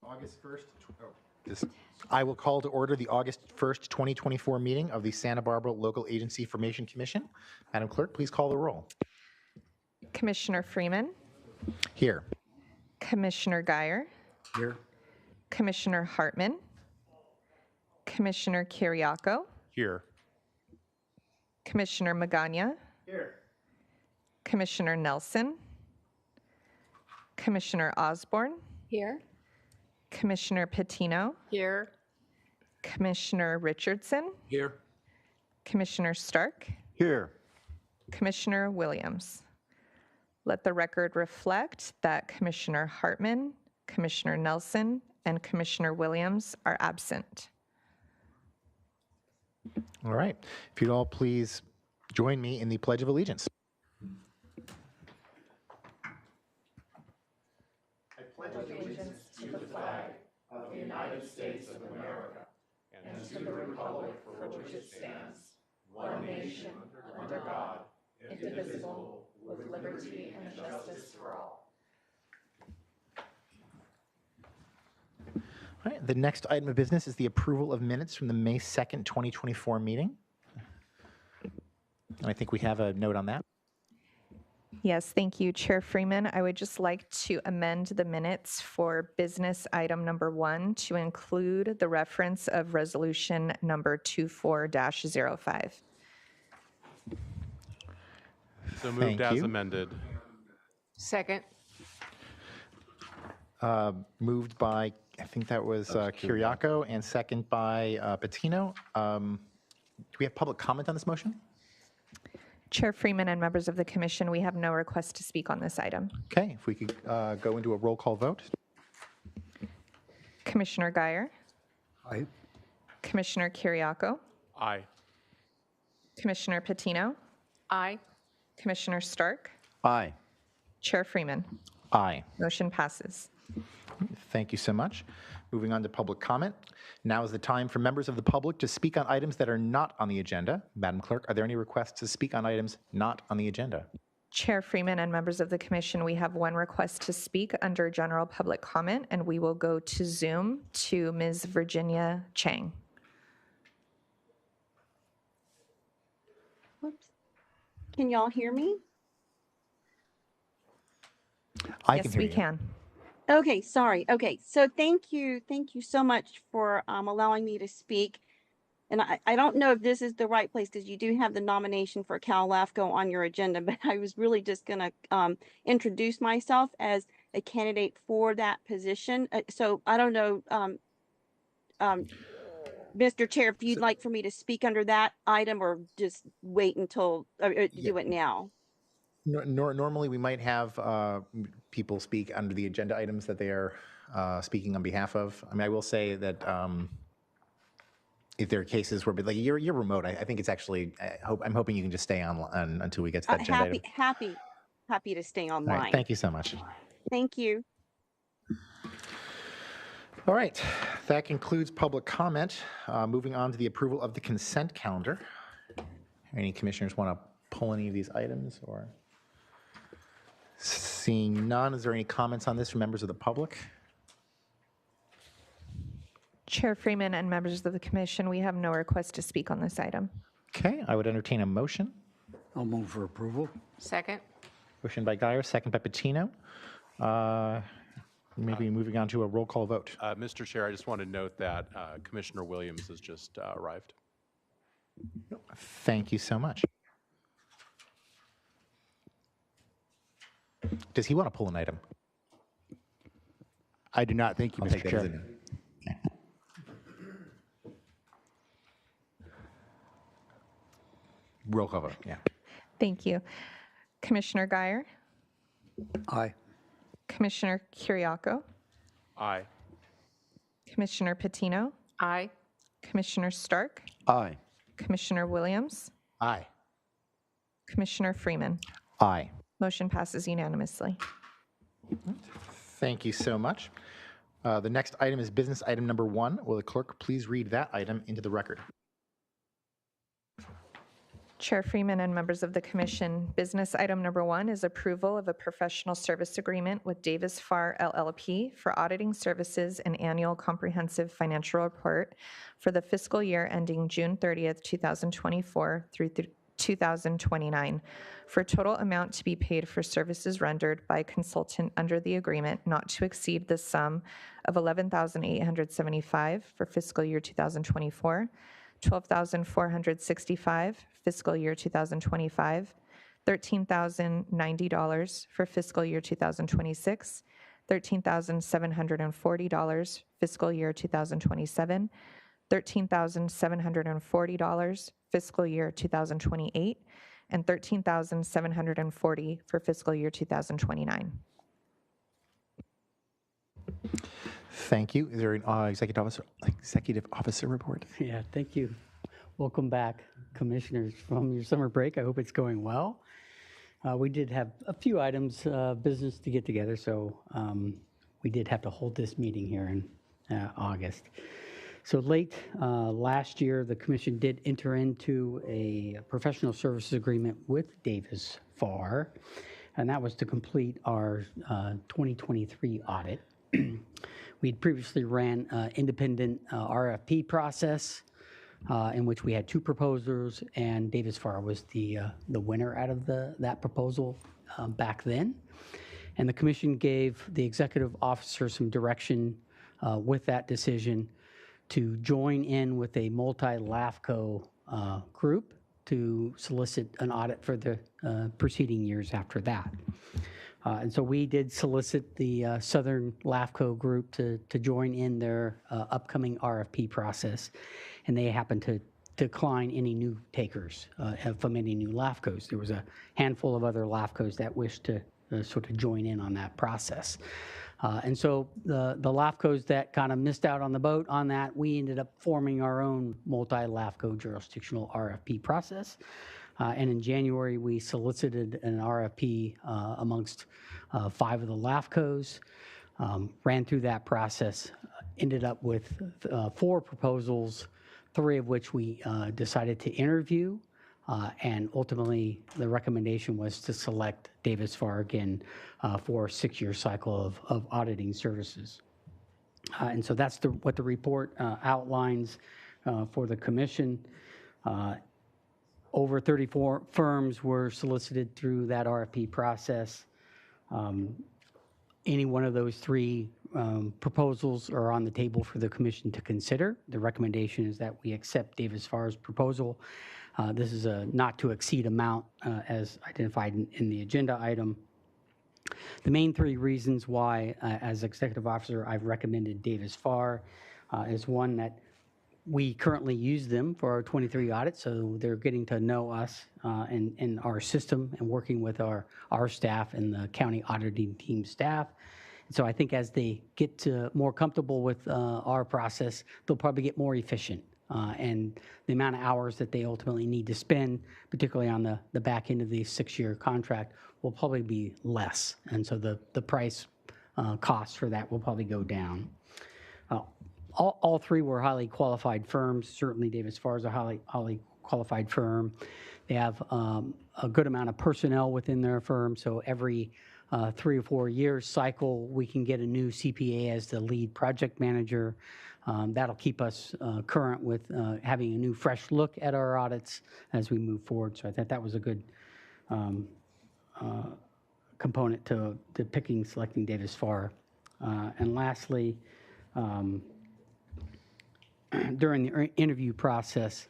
August 1st. I will call to order the August 1st, 2024 meeting of the Santa Barbara Local Agency Formation Commission. Madam Clerk, please call the roll. Commissioner Freeman, Here. Commissioner Geyer, Here. Commissioner Hartman, Commissioner Kiriakou, Here. Commissioner Magana, Here. Commissioner Nelson, Commissioner Osborne, Here. Commissioner Patino, Here. Commissioner Richardson, Here. Commissioner Stark, Here. Commissioner Williams. Let the record reflect that Commissioner Hartman, Commissioner Nelson, and Commissioner Williams are absent. All right. If you'd all please join me in the Pledge of Allegiance. I pledge allegiance to the flag of the United States of America and to the republic for which it stands, one nation, under God, indivisible, with liberty and justice for all. All right, the next item of business is the approval of minutes from the May 2nd, 2024 meeting. And I think we have a note on that. Yes, thank you, Chair Freeman. I would just like to amend the minutes for business item number 1 to include the reference of resolution number 24-05. So moved Thank as you. amended. Second. Moved by, I think that was Kiriakou, and second by Patino. Do we have public comment on this motion? Chair Freeman and members of the commission, we have no request to speak on this item. Okay, if we could go into a roll call vote. Commissioner Geyer, Aye. Commissioner Kiriakou, Aye. Commissioner Patino, Aye. Commissioner Stark, Aye. Chair Freeman. Aye. Motion passes. Thank you so much. Moving on to public comment. Now is the time for members of the public to speak on items that are not on the agenda. Madam Clerk, are there any requests to speak on items not on the agenda? Chair Freeman and members of the commission, we have one request to speak under general public comment, and we will go to Zoom to Ms. Virginia Chang. Whoops. Can y'all hear me? I can Yes, hear we you. can. Okay, sorry. Okay, so thank you so much for allowing me to speak. And I don't know if this is the right place because you do have the nomination for Cal LAFCO on your agenda, but I was really just going to introduce myself as a candidate for that position. So I don't know, Mr. Chair, if you'd like for me to speak under that item or just wait until do it now. Normally, we might have people speak under the agenda items that they are speaking on behalf of. I mean, I will say that if there are cases where, like, you're remote, I think it's actually. I'm hoping you can just stay on until we get to that agenda item. Happy to stay All online. right, thank you so much. Thank you. All right, that concludes public comment. Moving on to the approval of the consent calendar. Any commissioners want to pull any of these items or? Seeing none, is there any comments on this from members of the public? Chair Freeman and members of the commission, we have no request to speak on this item. Okay, I would entertain a motion. I'll move for approval. Second. Motion by Geyer, second by Patino. Maybe moving on to a roll call vote. Mr. Chair, I just want to note that Commissioner Williams has just arrived. Thank you so much. Does he want to pull an item? I do not. Thank you, I'll Mr. take that as Chair. a no. Okay. Roll call vote, yeah. Thank you. Commissioner Geyer, Aye. Commissioner Kiriakou, Aye. Commissioner Patino, Aye. Commissioner Stark, Aye. Commissioner Williams, Aye. Commissioner Freeman. Aye. Motion passes unanimously. Thank you so much. The next item is business item number 1. Will the clerk please read that item into the record? Chair Freeman and members of the commission, business item number 1 is approval of a professional service agreement with Davis Farr LLP for auditing services and annual comprehensive financial report for the fiscal year ending June 30th, 2024 through 2029, for a total amount to be paid for services rendered by a consultant under the agreement not to exceed the sum of $11,875 for fiscal year 2024, $12,465 fiscal year 2025, $13,090 for fiscal year 2026, $13,740 fiscal year 2027, $13,740 fiscal year 2028, and $13,740 for fiscal year 2029. Thank you. Is there an executive officer report? Yeah, thank you. Welcome back, commissioners, from your summer break. I hope it's going well. We did have a few items, business to get together, so we did have to hold this meeting here in August. So late last year, the commission did enter into a professional services agreement with Davis Farr, and that was to complete our 2023 audit. We'd previously ran independent RFP process in which we had 2 proposals, and Davis Farr was the winner out of that proposal back then. And the commission gave the executive officer some direction with that decision to join in with a multi-LAFCO group to solicit an audit for the preceding years after that. And so we did solicit the Southern LAFCO group to join in their upcoming RFP process, and they happened to decline any new takers from any new LAFCOs. There was a handful of other LAFCOs that wished to sort of join in on that process. And so the LAFCOs that kind of missed out on the boat on that, we ended up forming our own multi-LAFCO jurisdictional RFP process. And in January, we solicited an RFP amongst 5 of the LAFCOs, ran through that process, ended up with 4 proposals, 3 of which we decided to interview. And ultimately, the recommendation was to select Davis Farr again for a 6-year cycle of auditing services. And so that's what the report outlines for the commission. Over 34 firms were solicited through that RFP process. Any one of those 3 proposals are on the table for the commission to consider. The recommendation is that we accept Davis Farr's proposal. This is a not to exceed amount as identified in the agenda item. The main 3 reasons why, as executive officer, I've recommended Davis Farr is one, that we currently use them for our 23 audits, so they're getting to know us and our system and working with our staff and the county auditing team staff. And so I think as they get more comfortable with our process, they'll probably get more efficient. And the amount of hours that they ultimately need to spend, particularly on the back end of the 6-year contract, will probably be less. And so the price cost for that will probably go down. All 3 were highly qualified firms. Certainly Davis Farr is a highly qualified firm. They have a good amount of personnel within their firm, so every 3 or 4 years cycle, we can get a new CPA as the lead project manager. That'll keep us current with having a new fresh look at our audits as we move forward. So I thought that was a good component to selecting Davis Farr. And lastly, during the interview process,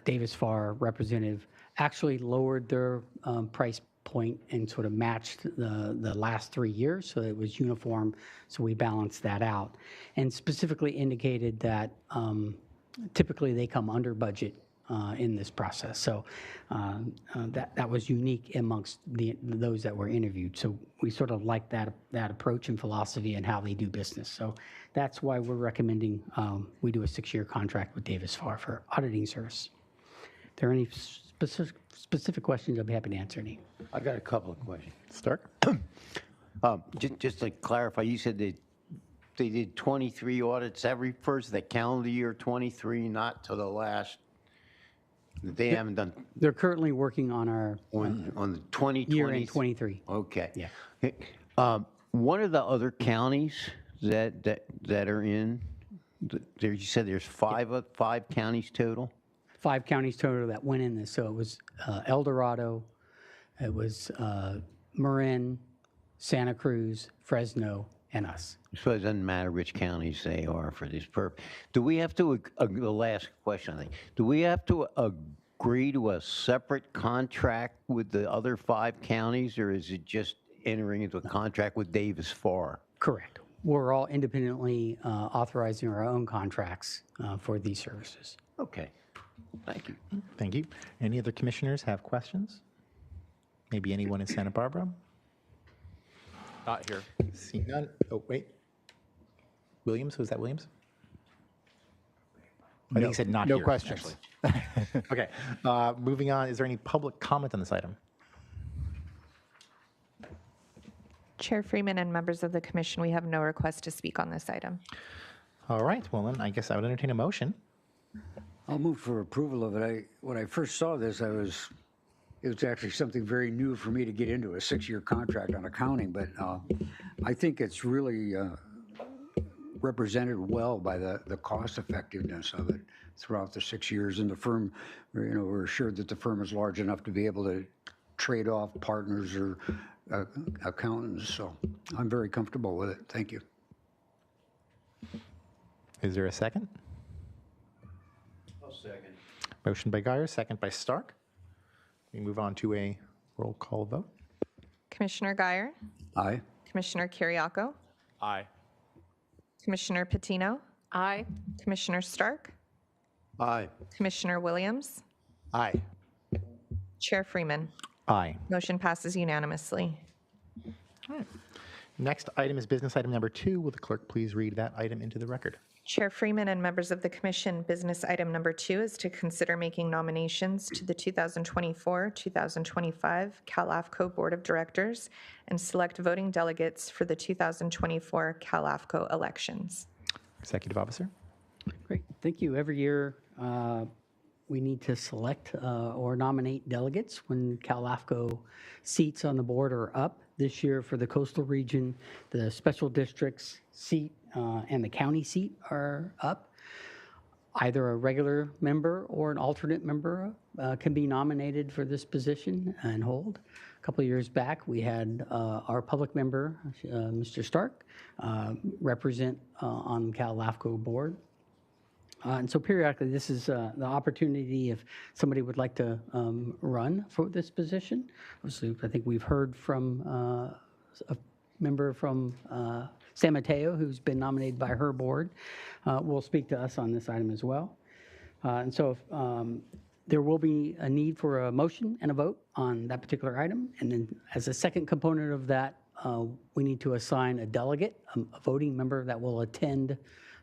Davis Farr representative actually lowered their price point and sort of matched the last 3 years, so it was uniform, so we balanced that out. And specifically indicated that typically they come under budget in this process. So that was unique amongst those that were interviewed. So we sort of like that approach and philosophy and how they do business. So that's why we're recommending we do a 6-year contract with Davis Farr for auditing service. If there are any specific questions, I'll be happy to answer any. I've got a couple of questions. Stark? Just to clarify, you said they did 23 audits every first of the calendar year 23, not to the last They haven't done They're currently working on our on the 2020. year in 23. Okay. Yeah. Hey, one of the other counties that are in, there, you said there's five counties total? 5 counties total that went in this. So it was El Dorado, it was Marin, Santa Cruz, Fresno, and us. So it doesn't matter which counties they are for this purpose. Do we have to, the last question, I think, do we have to agree to a separate contract with the other 5 counties, or is it just entering into a contract with Davis Farr? Correct. We're all independently authorizing our own contracts for these services. Okay, thank you. Thank you. Any other commissioners have questions? Maybe anyone in Santa Barbara? Not here. Seeing none. Oh, wait. Williams, was that Williams? I think he said not No here, questions. actually. Okay, moving on. Is there any public comment on this item? Chair Freeman and members of the commission, we have no request to speak on this item. All right, well then, I guess I would entertain a motion. I'll move for approval of it. When I first saw this, it was actually something very new for me to get into, a 6-year contract on accounting, but I think it's really represented well by the cost effectiveness of it throughout the 6 years. And the firm, we're assured that the firm is large enough to be able to trade off partners or accountants. So I'm very comfortable with it. Thank you. Is there a second? I'll second. Motion by Guyer, second by Stark. We move on to a roll call vote. Commissioner Guyer, Aye. Commissioner Kiriako, Aye. Commissioner Patino, Aye. Commissioner Stark, Aye. Commissioner Williams, Aye. Chair Freeman. Aye. Motion passes unanimously. Next item is business item number 2. Will the clerk please read that item into the record? Chair Freeman and members of the commission, business item number 2 is to consider making nominations to the 2024-2025 CalAFCO Board of Directors and select voting delegates for the 2024 CalAFCO elections. Executive Officer? Great, thank you. Every year, we need to select or nominate delegates when CalAFCO seats on the board are up. This year for the coastal region, the special districts seat and the county seat are up. Either a regular member or an alternate member can be nominated for this position and hold. A couple of years back, we had our public member, Mr. Stark, represent on CalAFCO board. And so periodically, this is the opportunity if somebody would like to run for this position. Obviously, I think we've heard from a member from San Mateo who's been nominated by her board. Will speak to us on this item as well. And so there will be a need for a motion and a vote on that particular item. And then as a second component of that, we need to assign a delegate, a voting member that will attend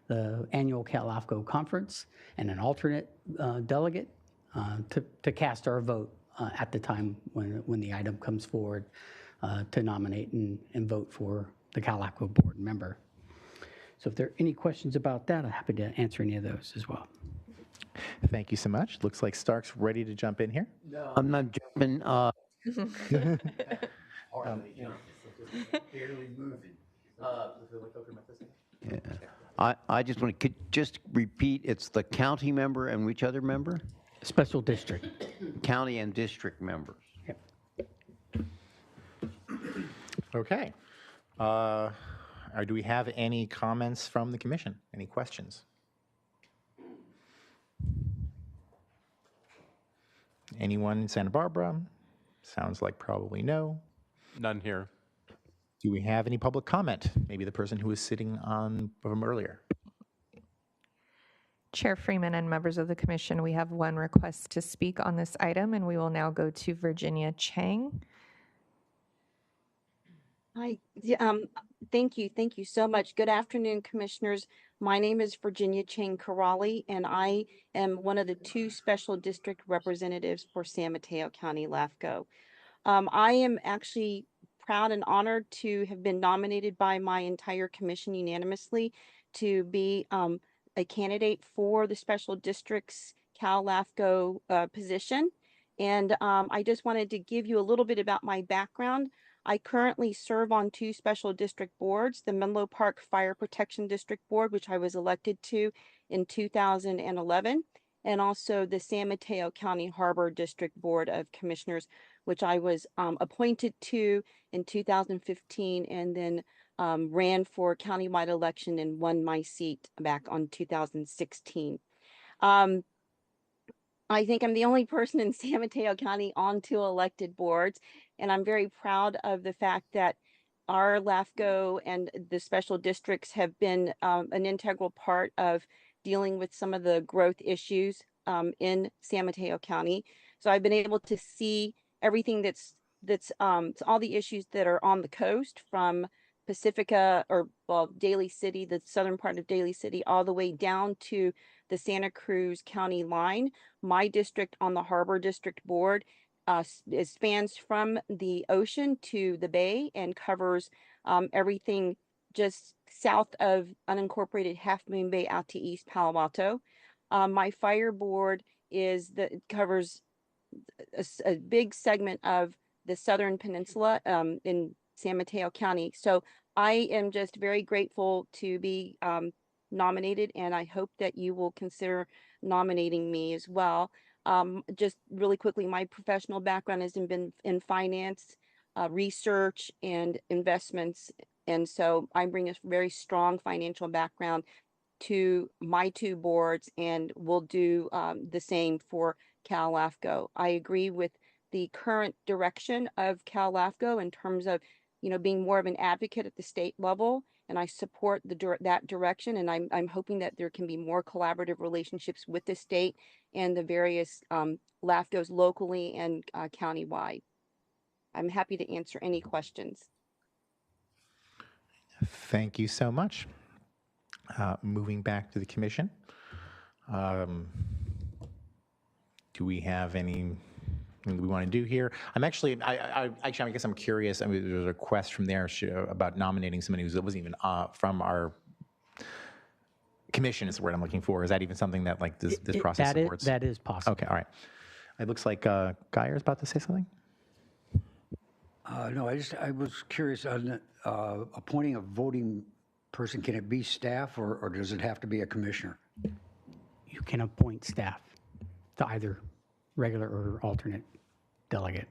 the annual CalAFCO conference, and an alternate delegate to cast our vote at the time when the item comes forward to nominate and vote for the CalAFCO board member. So if there are any questions about that, I'm happy to answer any of those as well. Thank you so much. Looks like Stark's ready to jump in here. I'm not jumping. I just want to just repeat, it's the county member and which other member? Special district. County and district members. Yep. Okay. Do we have any comments from the commission? Any questions? Anyone in Santa Barbara? Sounds like probably no. None here. Do we have any public comment? Maybe the person who was sitting on from earlier. Chair Freeman and members of the commission, we have one request to speak on this item, and we will now go to Virginia Chang. Hi, thank you so much. Good afternoon, commissioners. My name is Virginia Chang Karali, and I am one of the 2 special district representatives for San Mateo County LAFCO. I am actually proud and honored to have been nominated by my entire commission unanimously to be a candidate for the special districts Cal LAFCO position. And I just wanted to give you a little bit about my background. I currently serve on 2 special district boards, the Menlo Park Fire Protection District Board, which I was elected to in 2011, and also the San Mateo County Harbor District Board of Commissioners, which I was appointed to in 2015 and then ran for countywide election and won my seat back on 2016. I think I'm the only person in San Mateo County on 2 elected boards, and I'm very proud of the fact that our LAFCO and the special districts have been an integral part of dealing with some of the growth issues in San Mateo County. So I've been able to see everything that's all the issues that are on the coast from Pacifica or well Daly City, the southern part of Daly City, all the way down to the Santa Cruz County line. My district on the Harbor District Board it spans from the ocean to the bay and covers everything just south of unincorporated Half Moon Bay out to East Palo Alto. My fire board covers a big segment of the southern peninsula in San Mateo County. So I am just very grateful to be nominated, and I hope that you will consider nominating me as well. Just really quickly, my professional background has been in finance, research, and investments. And so I bring a very strong financial background to my 2 boards and will do the same for Cal LAFCO. I agree with the current direction of Cal LAFCO in terms of, being more of an advocate at the state level, and I support that direction. And I'm hoping that there can be more collaborative relationships with the state and the various LAFCOs locally and countywide. I'm happy to answer any questions. Thank you so much. Moving back to the commission. Do we have anything we want to do here? I guess I'm curious. I mean, there's a request from there about nominating somebody who wasn't even from our commission is the word I'm looking for. Is that even something that like this process supports? That is possible. Okay, all right. It looks like Guyer is about to say something. No, I was curious on appointing a voting person. Can it be staff or does it have to be a commissioner? You can appoint staff to either regular or alternate delegate.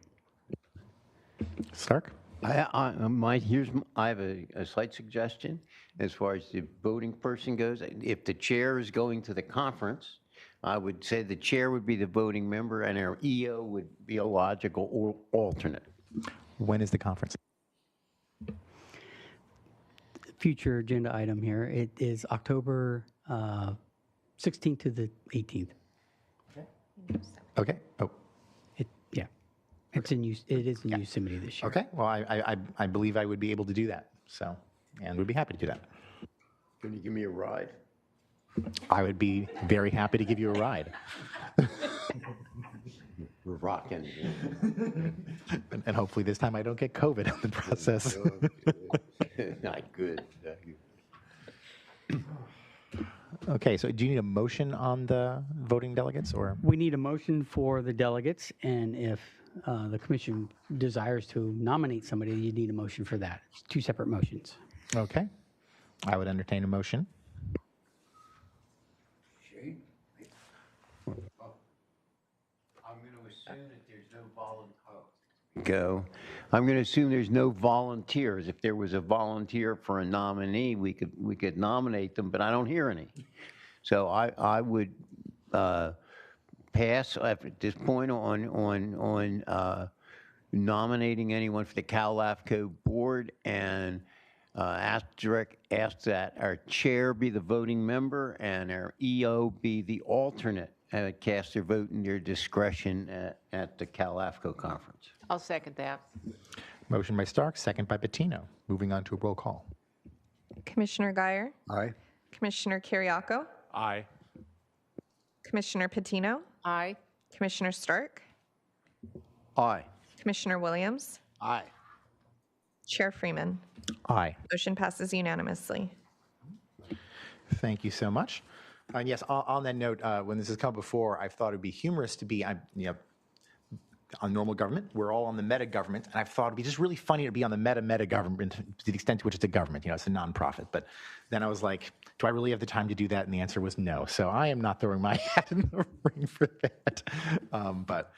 Stark? I have a slight suggestion as far as the voting person goes. If the chair is going to the conference, I would say the chair would be the voting member and our EO would be a logical alternate. When is the conference? Future agenda item here. It is October 16th to the 18th. Okay. Oh, It's in Yosemite this year. okay. Well, I believe I would be able to do that. So, and would be happy to do that. Can you give me a ride? I would be very happy to give you a ride. We're rocking. And hopefully this time I don't get COVID in the process. Not good. Okay, so do you need a motion on the voting delegates or? We need a motion for the delegates, and if the commission desires to nominate somebody, you need a motion for that. It's 2 separate motions. Okay. I would entertain a motion. I'm going to assume that there's no I'm going to assume there's no volunteers. If there was a volunteer for a nominee, we could nominate them, but I don't hear any. So I would pass at this point on nominating anyone for the Cal LAFCO board and ask that our chair be the voting member and our EO be the alternate and cast their vote in their discretion at the Cal LAFCO conference. I'll second that. Motion by Stark, second by Bettino. Moving on to a roll call. Commissioner Guyer, Aye. Commissioner Kiriako, Aye. Commissioner Patino, Aye. Commissioner Stark, Aye. Commissioner Williams, Aye. Chair Freeman. Aye. Motion passes unanimously. Thank you so much. And yes, on that note, when this has come before, I've thought it'd be humorous to be, on normal government. We're all on the meta government, and I've thought it'd be just really funny to be on the meta government to the extent to which it's a government. It's a nonprofit. But then I was like, do I really have the time to do that? And the answer was no. So I am not throwing my hat in the ring for that. But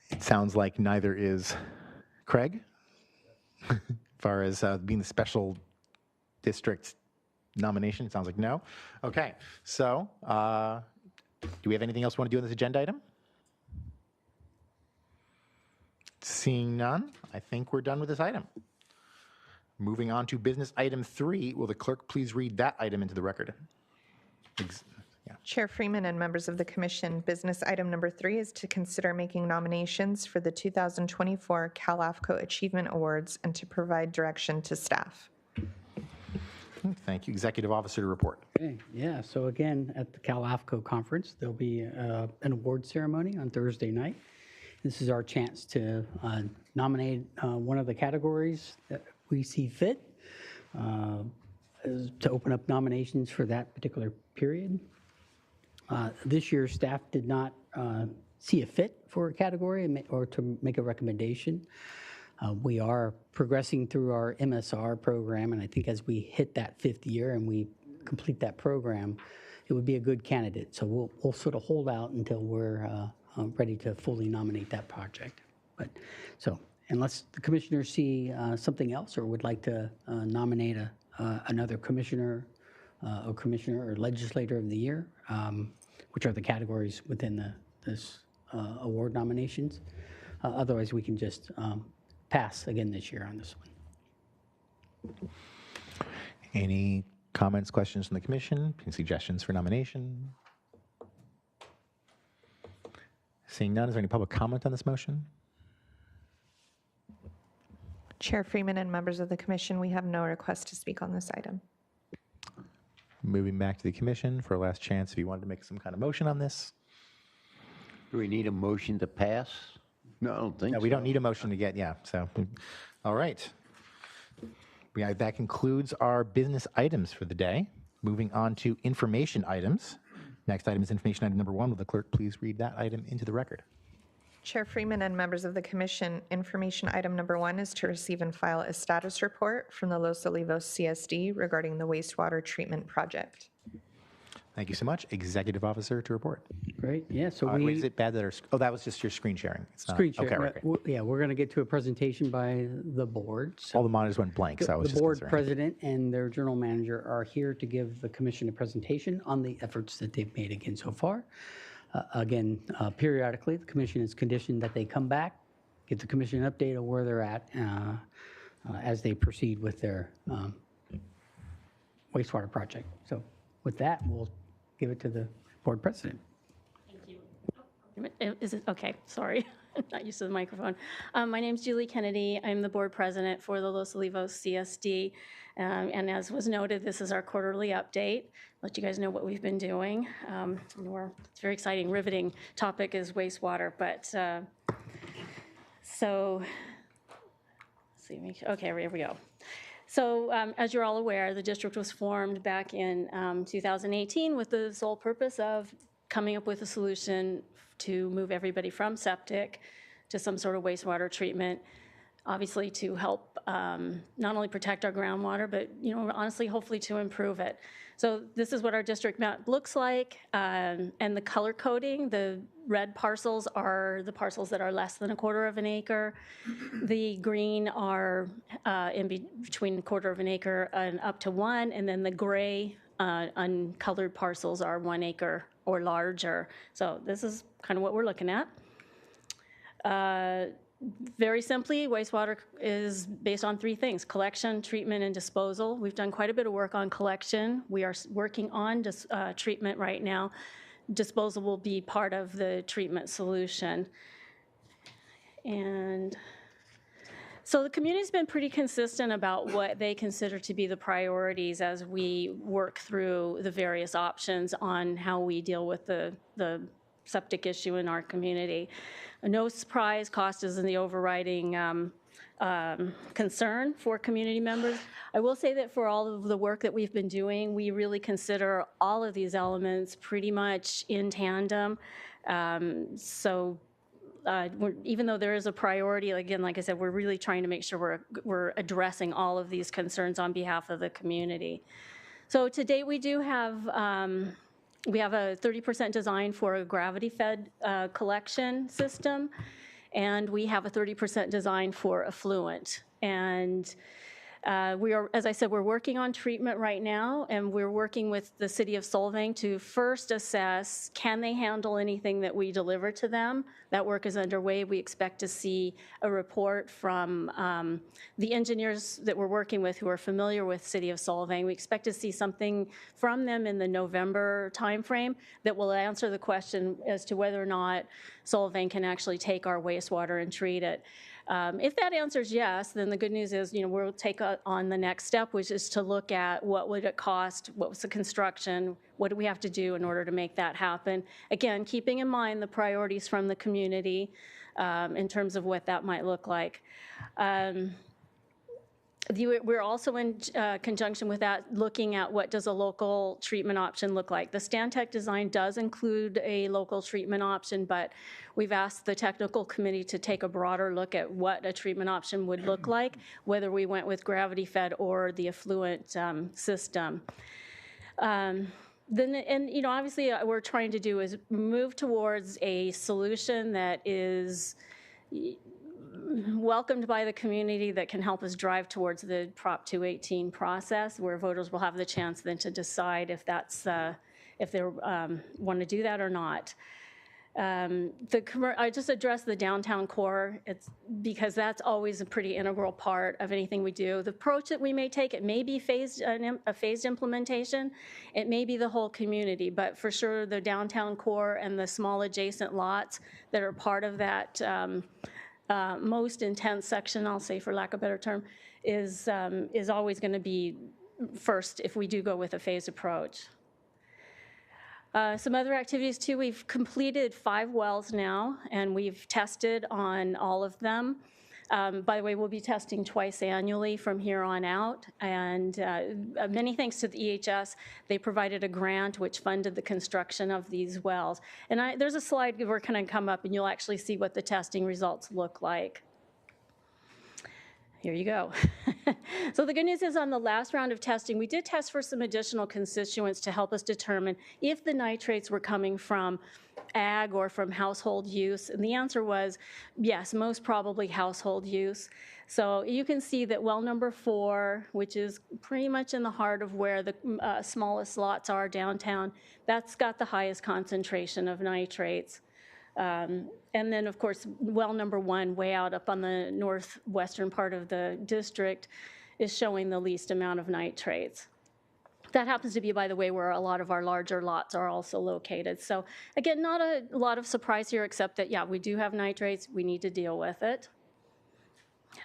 it sounds like neither is Craig, as far as being the special district nomination. It sounds like no. Okay. So do we have anything else we want to do on this agenda item? Seeing none, I think we're done with this item. Moving on to business item 3, will the clerk please read that item into the record? Chair Freeman and members of the commission, business item number 3 is to consider making nominations for the 2024 LAFCO Achievement Awards and to provide direction to staff. Thank you. Executive Officer to report. Okay, yeah, so again, at the LAFCO conference, there'll be an award ceremony on Thursday night. This is our chance to nominate one of the categories that we see fit, to open up nominations for that particular period. This year, staff did not see a fit for a category or to make a recommendation. We are progressing through our MSR program, and I think as we hit that 5th year and we complete that program, it would be a good candidate. So we'll sort of hold out until we're ready to fully nominate that project. But so unless the commissioners see something else or would like to nominate another commissioner or legislator of the year, which are the categories within this award nominations. Otherwise, we can just pass again this year on this one. Any comments, questions from the commission? Any suggestions for nomination? Seeing none, is there any public comment on this motion? Chair Freeman and members of the commission, we have no request to speak on this item. Moving back to the commission for a last chance, if you wanted to make some kind of motion on this. Do we need a motion to pass? No, I don't think so. No, we don't need a motion to get, so. All right. That concludes our business items for the day. Moving on to information items. Next item is information item number 1. Will the clerk please read that item into the record? Chair Freeman and members of the commission, information item number 1 is to receive and file a status report from the Los Olivos CSD regarding the wastewater treatment project. Thank you so much. Executive Officer to report. Great, yeah, so Wait, is it bad that that was just your screen sharing? It's not, screen share. Okay, right. Yeah, we're going to get to a presentation by the board. So All the monitors went blank, so I was the just board concerned. president and their general manager are here to give the commission a presentation on the efforts that they've made again so far. Again, periodically, the commission is conditioned that they come back, give the commission an update of where they're at as they proceed with their wastewater project. So with that, we'll give it to the board president. Thank you. Is it okay? Sorry, not used to the microphone. My name's Julie Kennedy. I'm the board president for the Los Olivos CSD. And as was noted, this is our quarterly update. Let you guys know what we've been doing. It's very exciting, riveting topic is wastewater. But so, let's see. Okay, here we go. So as you're all aware, the district was formed back in 2018 with the sole purpose of coming up with a solution to move everybody from septic to some sort of wastewater treatment, obviously to help not only protect our groundwater, but honestly, hopefully to improve it. So this is what our district map looks like, and the color coding, the red parcels are the parcels that are less than 1/4 of an acre. The green are in between 1/4 of an acre and up to 1, and then the gray uncolored parcels are 1 acre or larger. So this is kind of what we're looking at. Very simply, wastewater is based on 3 things: collection, treatment, and disposal. We've done quite a bit of work on collection. We are working on treatment right now. Disposal will be part of the treatment solution. And so the community's been pretty consistent about what they consider to be the priorities as we work through the various options on how we deal with the septic issue in our community. No surprise, cost is in the overriding concern for community members. I will say that for all of the work that we've been doing, we really consider all of these elements pretty much in tandem. Even though there is a priority, again, like I said, we're really trying to make sure we're addressing all of these concerns on behalf of the community. So to date, we do have we have a 30% design for a gravity-fed collection system, and we have a 30% design for effluent. And we are, as I said, we're working on treatment right now, and we're working with the city of Solvang to first assess, can they handle anything that we deliver to them? That work is underway. We expect to see a report from the engineers that we're working with who are familiar with city of Solvang. We expect to see something from them in the November timeframe that will answer the question as to whether or not Solvang can actually take our wastewater and treat it. If that answer is yes, then the good news is, we'll take on the next step, which is to look at what would it cost, what was the construction, what do we have to do in order to make that happen. Again, keeping in mind the priorities from the community in terms of what that might look like. We're also in conjunction with that looking at what does a local treatment option look like. The Stantec design does include a local treatment option, but we've asked the technical committee to take a broader look at what a treatment option would look like, whether we went with gravity-fed or the effluent system. Obviously, what we're trying to do is move towards a solution that is welcomed by the community, that can help us drive towards the Prop 218 process, where voters will have the chance then to decide if that's if they want to do that or not. I just addressed the downtown core, because that's always a pretty integral part of anything we do. The approach that we may take, it may be a phased implementation, it may be the whole community, but for sure the downtown core and the small adjacent lots that are part of that most intense section, I'll say for lack of a better term, is always going to be first if we do go with a phased approach. Some other activities too, we've completed 5 wells now, and we've tested on all of them. By the way, we'll be testing twice annually from here on out, and many thanks to the EHS. They provided a grant which funded the construction of these wells. And there's a slide we're going to come up, and you'll actually see what the testing results look like. Here you go. So the good news is on the last round of testing, we did test for some additional constituents to help us determine if the nitrates were coming from ag or from household use. And the answer was yes, most probably household use. So you can see that well number 4, which is pretty much in the heart of where the smallest lots are downtown, that's got the highest concentration of nitrates. And then, of course, well number 1, way out up on the northwestern part of the district, is showing the least amount of nitrates. That happens to be, by the way, where a lot of our larger lots are also located. So again, not a lot of surprise here, except that, yeah, we do have nitrates. We need to deal with it.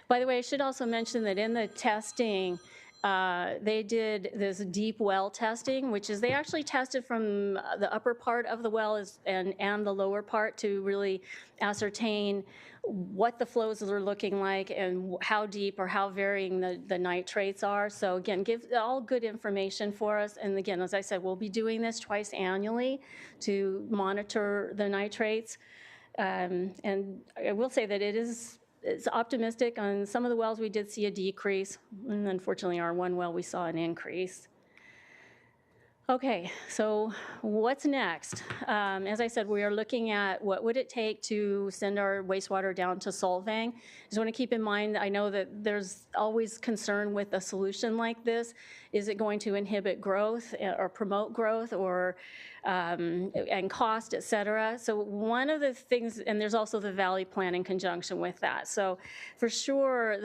By the way, I should also mention that in the testing, they did this deep well testing, which is they actually tested from the upper part of the well and the lower part to really ascertain what the flows are looking like and how deep or how varying the nitrates are. So again, give all good information for us. And again, as I said, we'll be doing this twice annually to monitor the nitrates. And I will say that it's optimistic. On some of the wells, we did see a decrease, and unfortunately, our one well, we saw an increase. Okay, so what's next? As I said, we are looking at what would it take to send our wastewater down to Solvang. Just want to keep in mind, I know that there's always concern with a solution like this. Is it going to inhibit growth or promote growth or and cost, et cetera? So one of the things, and there's also the valley plan in conjunction with that. So for sure,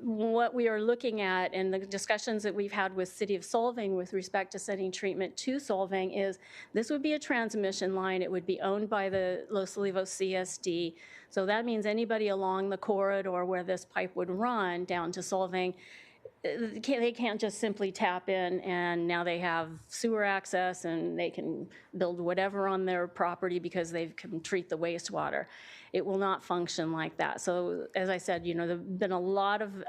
what we are looking at and the discussions that we've had with City of Solvang with respect to sending treatment to Solvang is this would be a transmission line. It would be owned by the Los Olivos CSD. So that means anybody along the corridor where this pipe would run down to Solvang they can't just simply tap in and now they have sewer access and they can build whatever on their property because they can treat the wastewater. It will not function like that. So as I said, there's been a lot of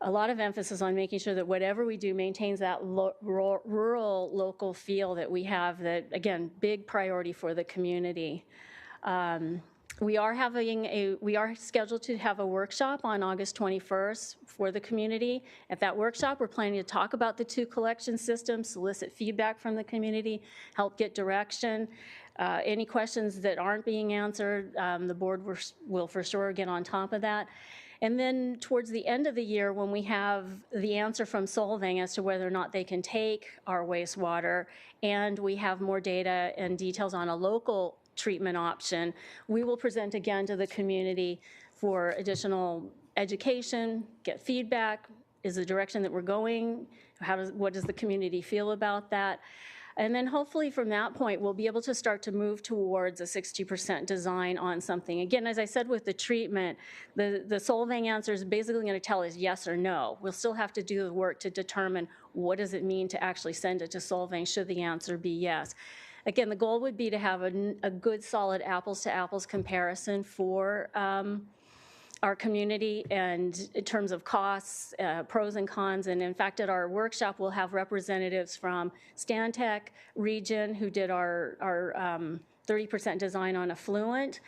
emphasis on making sure that whatever we do maintains that rural local feel that we have, that, again, big priority for the community. We are scheduled to have a workshop on August 21st for the community. At that workshop, we're planning to talk about the 2 collection systems, solicit feedback from the community, help get direction. Any questions that aren't being answered, the board will for sure get on top of that. And then towards the end of the year, when we have the answer from Solvang as to whether or not they can take our wastewater, and we have more data and details on a local treatment option, we will present again to the community for additional education, get feedback. Is the direction that we're going? What does the community feel about that? And then hopefully from that point, we'll be able to start to move towards a 60% design on something. Again, as I said with the treatment, the Solvang answer is basically going to tell us yes or no. We'll still have to do the work to determine what does it mean to actually send it to Solvang should the answer be yes. Again, the goal would be to have a good, solid apples-to-apples comparison for our community, and in terms of costs, pros and cons. And in fact, at our workshop, we'll have representatives from Stantec region who did our 30% design on effluent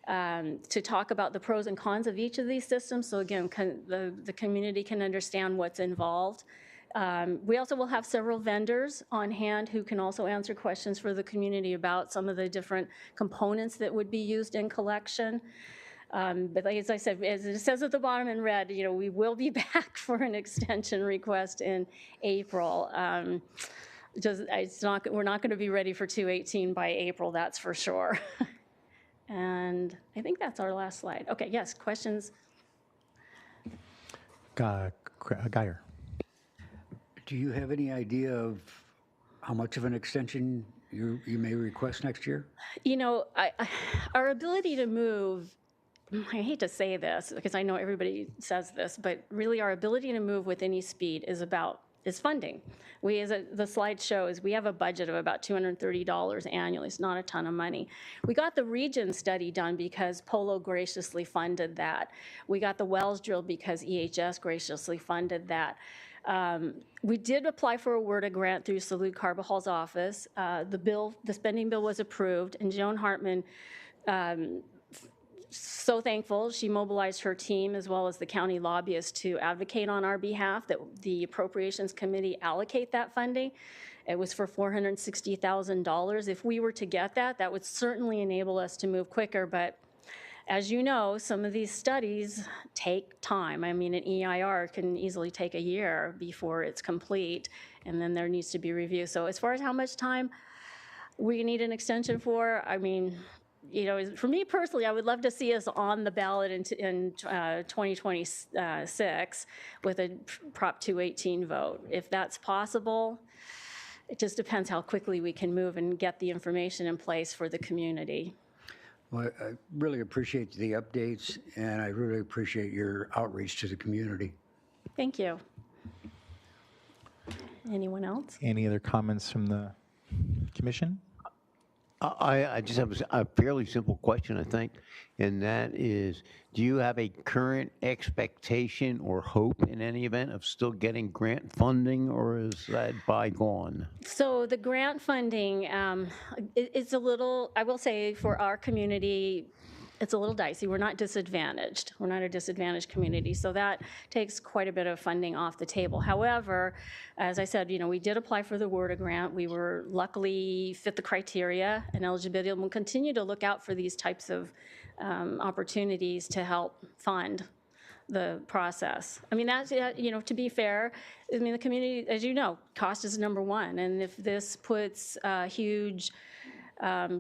to talk about the pros and cons of each of these systems. So again, the community can understand what's involved. We also will have several vendors on hand who can also answer questions for the community about some of the different components that would be used in collection. But as I said, as it says at the bottom in red, we will be back for an extension request in April. We're not going to be ready for 218 by April, that's for sure. And I think that's our last slide. Okay, yes, questions? Geyer. Do you have any idea of how much of an extension you may request next year? Our ability to move, I hate to say this because I know everybody says this, but really our ability to move with any speed is funding. The slide shows, we have a budget of about $230 annually. It's not a ton of money. We got the region study done because Polo graciously funded that. We got the wells drilled because EHS graciously funded that. We did apply for a WRDA grant through Salud Carbajal's office. The spending bill was approved, and Joan Hartman, so thankful, she mobilized her team as well as the county lobbyists to advocate on our behalf that the Appropriations Committee allocate that funding. It was for $460,000. If we were to get that, that would certainly enable us to move quicker, but as you know, some of these studies take time. I mean, an EIR can easily take a year before it's complete, and then there needs to be review. So as far as how much time we need an extension for, I mean, for me personally, I would love to see us on the ballot in 2026 with a Prop 218 vote. If that's possible, it just depends how quickly we can move and get the information in place for the community. Well, I really appreciate the updates, and I really appreciate your outreach to the community. Thank you. Anyone else? Any other comments from the commission? I just have a fairly simple question, I think, and that is, do you have a current expectation or hope in any event of still getting grant funding, or is that bygone? So the grant funding, it's a little, I will say for our community, it's a little dicey. We're not disadvantaged. We're not a disadvantaged community. So that takes quite a bit of funding off the table. However, as I said, we did apply for the WRDA grant. We were luckily fit the criteria and eligibility, and we'll continue to look out for these types of opportunities to help fund the process. I mean, that's, to be fair, I mean, the community, as you know, cost is number one. And if this puts a huge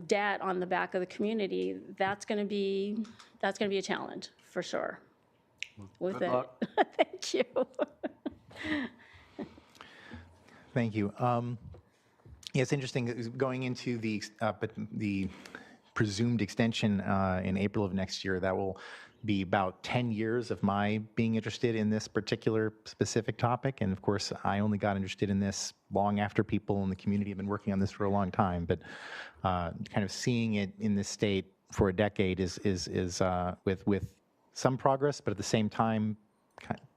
debt on the back of the community, that's going to be a challenge for sure. With Good luck. Thank you. Thank you. Yeah, it's interesting going into the presumed extension in April of next year. That will be about 10 years of my being interested in this particular specific topic. And of course, I only got interested in this long after people in the community have been working on this for a long time. But kind of seeing it in this state for a decade is with some progress, but at the same time,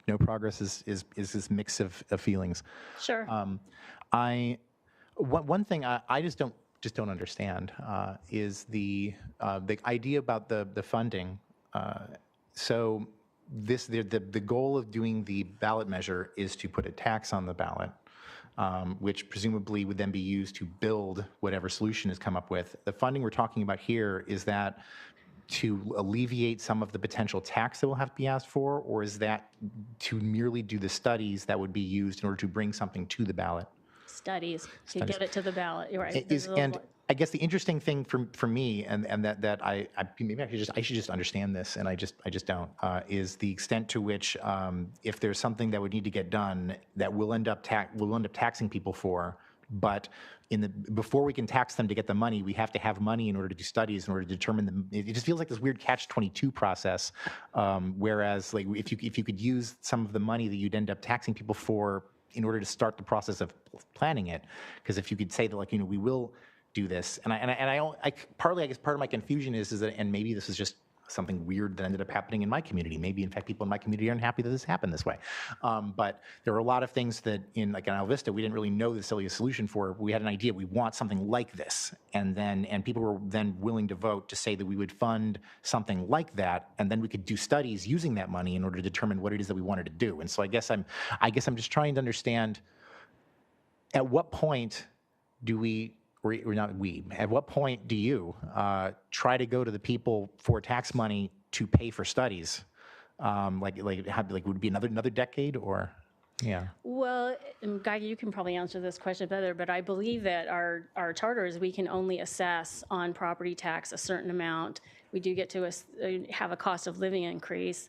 no progress is this mix of feelings. Sure. One thing I just don't understand is the idea about the funding. So the goal of doing the ballot measure is to put a tax on the ballot, which presumably would then be used to build whatever solution is come up with. The funding we're talking about here, is that to alleviate some of the potential tax that will have to be asked for, or is that to merely do the studies that would be used in order to bring something to the ballot? Studies to get it to the ballot. You're right. And I guess the interesting thing for me, and that I maybe I should just understand this, and I just don't, is the extent to which if there's something that would need to get done that we'll end up taxing people for, but before we can tax them to get the money, we have to have money in order to do studies, in order to determine it just feels like this weird catch-22 process. Whereas, like, if you could use some of the money that you'd end up taxing people for in order to start the process of planning it, because if you could say that, like, we will do this, and I partly, I guess part of my confusion is that, and maybe this is just something weird that ended up happening in my community. Maybe, in fact, people in my community aren't happy that this happened this way. But there are a lot of things that in Isla Vista, we didn't really know the silliest solution for. We had an idea, we want something like this. And people were then willing to vote to say that we would fund something like that. And then we could do studies using that money in order to determine what it is that we wanted to do. And so I guess I'm just trying to understand, at what point do we, or not we, at what point do you try to go to the people for tax money to pay for studies? Would it be another decade, or? Yeah. Well, Guy, you can probably answer this question better, but I believe that our charter is we can only assess on property tax a certain amount. We do get to have a cost of living increase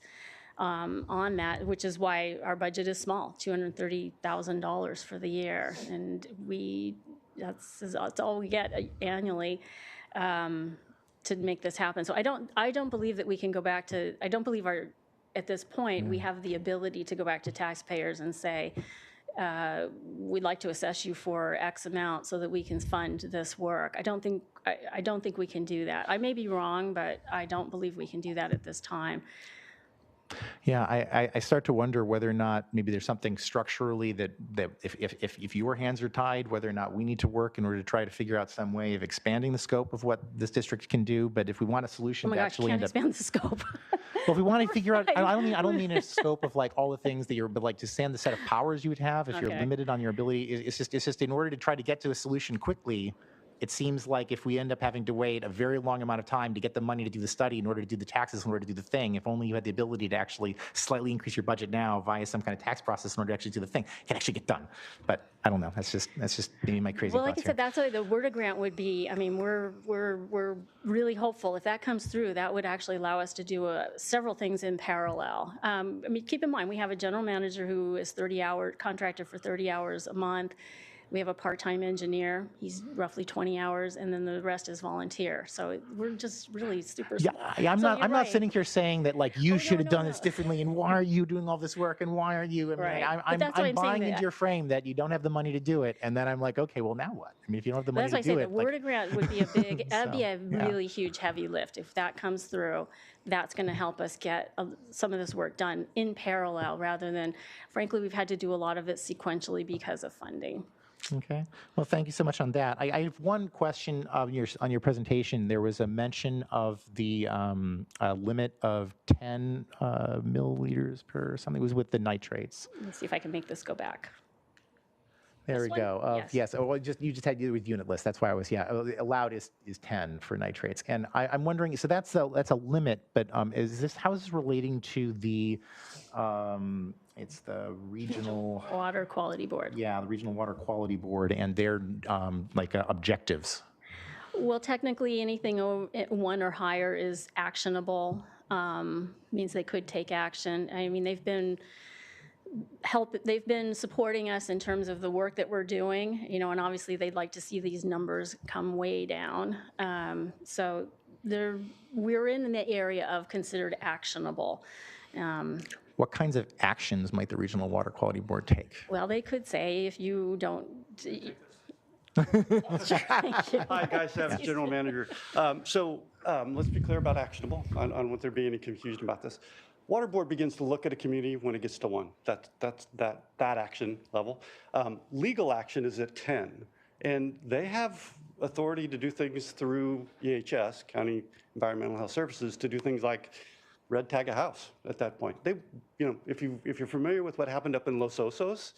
on that, which is why our budget is small, $230,000 for the year, and that's all we get annually to make this happen. So I don't believe that we can go back to. I don't believe at this point we have the ability to go back to taxpayers and say, we'd like to assess you for X amount so that we can fund this work. I don't think we can do that. I may be wrong, but I don't believe we can do that at this time. Yeah, I start to wonder whether or not maybe there's something structurally that if your hands are tied, whether or not we need to work in order to try to figure out some way of expanding the scope of what this district can do. But if we want a solution to actually can't expand the scope. Well, if we want to figure out, I don't mean a scope of like all the things that but like to expand the set of powers you would have if you're limited on your ability. It's just in order to try to get to a solution quickly. It seems like if we end up having to wait a very long amount of time to get the money to do the study, in order to do the taxes, in order to do the thing, if only you had the ability to actually slightly increase your budget now via some kind of tax process in order to actually do the thing, it can actually get done. But I don't know. That's just maybe my crazy well, thoughts like I said, that's why the WRDA grant would be. I mean, we're really hopeful if that comes through, that would actually allow us to do several things in parallel. I mean, keep in mind we have a general manager who is 30-hour contracted for 30 hours a month. We have a part-time engineer. He's roughly 20 hours, and then the rest is volunteer. So we're just really super small. Yeah, I'm So not sitting here saying that like you should have done this differently, and why are you doing all this work, and why are you? I mean, Right. I'm But that's why I'm saying buying into that- your frame that you don't have the money to do it, and then I'm like, okay, well now what? I mean, if you don't have the money That's why I to say do the it, like, WRDA grant would be a big, that'd be a yeah. really huge heavy lift. If that comes through, that's going to help us get some of this work done in parallel rather than, frankly, we've had to do a lot of it sequentially because of funding. Okay. Well, thank you so much on that. I have one question on your presentation. There was a mention of the limit of 10 milliliters per something. It was with the nitrates. Let's see if I can make this go back. There This we one? go. Yes. Yes. Oh, you just had with unit list. That's why I was allowed is 10 for nitrates. And I'm wondering. So that's a limit. But how is this relating to the? It's the regional Water Quality Board. Yeah, the Regional Water Quality Board and their objectives. Well, technically, anything 1 or higher is actionable. Means they could take action. I mean, they've been supporting us in terms of the work that we're doing, and obviously they'd like to see these numbers come way down. So we're in the area of considered actionable. What kinds of actions might the Regional Water Quality Board take? Well, they could say if you don't. Hi, Guy Savage, General Manager. Let's be clear about actionable on what there be any confusion about this. Water Board begins to look at a community when it gets to 1. That's that action level. Legal action is at 10, and they have authority to do things through EHS, County Environmental Health Services, to do things like red tag a house at that point. They, if you're familiar with what happened up in Los Osos,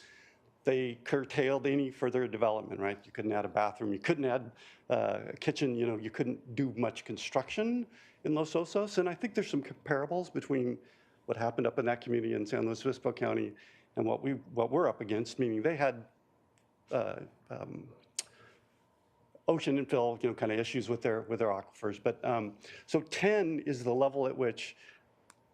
they curtailed any further development, right? You couldn't add a bathroom, you couldn't add a kitchen, you couldn't do much construction in Los Osos. And I think there's some comparables between what happened up in that community in San Luis Obispo County and what we're up against, meaning they had ocean infill, kind of issues with their aquifers. But so 10 is the level at which